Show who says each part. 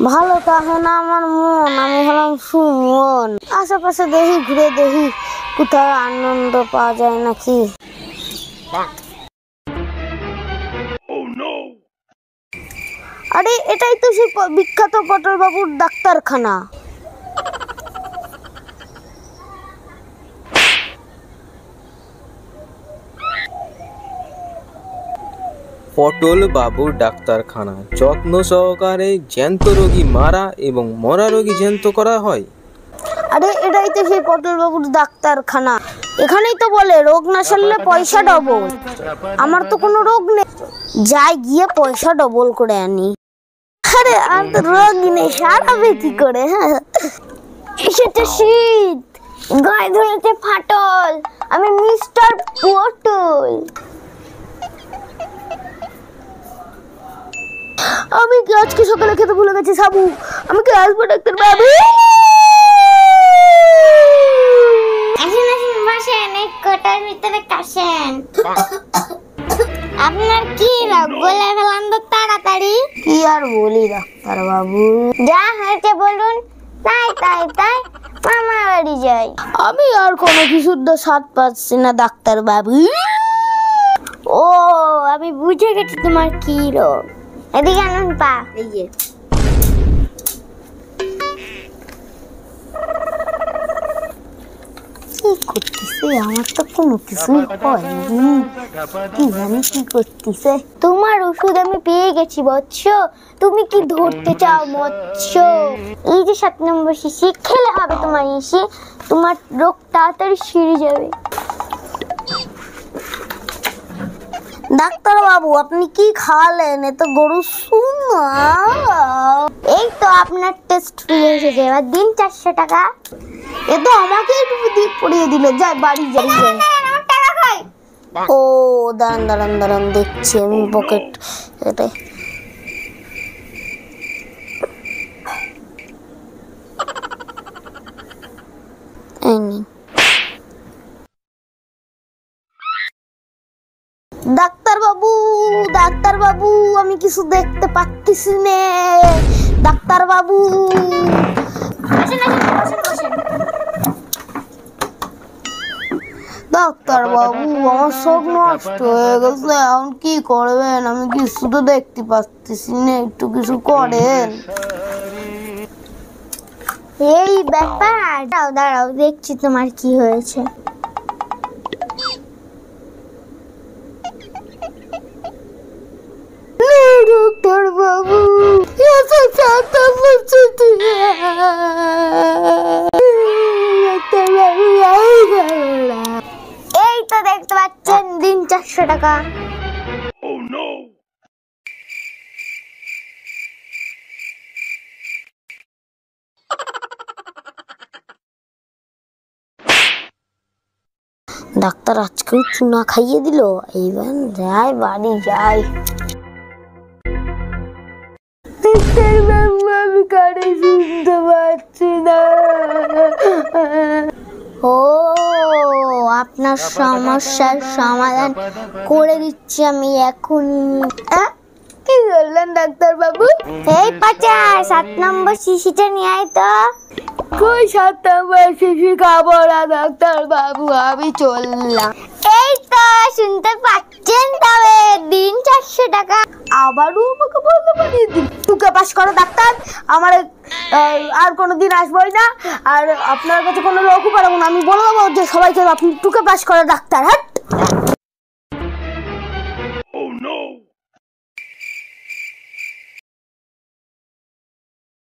Speaker 1: ভালো থাকে না আমার মন, আমি হলাম সুমন। আশেপাশে দেখি, ঘুরে দেখি কোথাও আনন্দ পাওয়া যায় নাকি। আরে এটাই তো সেই বিখ্যাত পটল বাবুর ডাক্তারখানা।
Speaker 2: পটল বাবুর ডাক্তারখানা যত্ন সহকারে জ্যান্ত রোগী মারা এবং মরা রোগী জ্যান্ত করা হয়।
Speaker 1: আরে এটাই তো সেই পটল বাবুর ডাক্তারখানা। এখানেই তো বলে রোগ না সারলে পয়সা ডবল। আমার তো কোনো রোগ নেই, যাই গিয়ে পয়সা ডবল করে আনি। আরে আর তো রোগই নেই, সারাবে কি করে? হ্যাঁ, এসেছে শীত, গায়ে ধরেছে ফাটল, আমি মিস্টার পটল। আমি কি আজকে সকালে খেতে ভুলে গেছি সাবু? আমি কি আসবো ডাক্তার বাবু?
Speaker 3: আসেন আসেন বসেন, এই কোটার ভিতরে কাশেন। আপনার কি রোগ বলে ফেলান তো তাড়াতাড়ি।
Speaker 1: কি আর বলি ডাক্তার বাবু,
Speaker 3: যা হয়েছে বলুন, তাই তাই তাই মামা বাড়ি যাই।
Speaker 1: আমি আর কোনো কিছুর তো স্বাদ পাচ্ছি না ডাক্তার বাবু।
Speaker 3: ও আমি বুঝে গেছি তোমার কি রোগ। এদিকে আনুন পা।
Speaker 1: এই যে কি করতেছে, আমার তো কোনো কিছুই হয়নি, কি জানি কি করতেছে।
Speaker 3: তোমার ওষুধ আমি পেয়ে গেছি বৎস, তুমি কি ধরতে চাও মৎস্য? এই যে 7 নম্বর শিশি খেলে হবে তোমার ইসে, তোমার রোগ তাড়াতাড়ি সেরে যাবে।
Speaker 1: ডাক্তার বাবু আপনি কি খাওয়ালেন? এ তো গরু শুনো।
Speaker 3: এই তো আপনার টেস্ট ফ্রি এসেছে, এবার দিন 400 টাকা।
Speaker 1: এ তো আমাকে একটু পড়িয়ে দিল, যাই বাড়ি যাই। ও দাঁড়ান দাঁড়ান দাঁড়ান, দেখছি আমি পকেট এটা। ডাক্তার বাবু, ডাক্তার বাবু, আমি কিছু দেখতে পাচ্ছি না ডাক্তার বাবু। ডাক্তার বাবু আমার সব নষ্ট হয়ে গেছে, এখন কি করবেন? আমি কিছু তো দেখতে পাচ্ছি না, একটু কিছু করেন।
Speaker 3: এই ব্যাপার, দাঁড়াও দাঁড়াও দেখছি তোমার কি হয়েছে।
Speaker 1: ডাক্তার বাবু
Speaker 3: এই তো দেখতে পাচ্ছেন, দিন 400 টাকা।
Speaker 1: ডাক্তার আজকেও চুনা খাইয়ে দিল। এইবার যাই বাড়ি যাই। ডাক্তার বাবু আমি কানে শুনতে পাচ্ছি না।
Speaker 3: ও আপনার সমস্যার সমাধান করে দিচ্ছি আমি এখনই।
Speaker 1: কি বললেন ডাক্তার বাবু?
Speaker 3: এই পাচা 7 নম্বর শিশিটা নিয়ে আয় তো।
Speaker 1: কই 7 নম্বর শিশি খাবো না ডাক্তার বাবু, আমি চললাম।
Speaker 3: এই তো শুনতে পাচ্ছেন, তবে দিন 400 টাকা।
Speaker 1: আবারও আমাকে বলতে পারিয়ে দিন। টুকে পাস করো ডাক্তার, আমার আর কোনোদিন আসবোই না, আর আপনার কাছে কোনো লোকও পারবো না। আমি বলে দেবো যে সবাইকে আপনি টুকে পাস করো ডাক্তার। হ্যাঁ।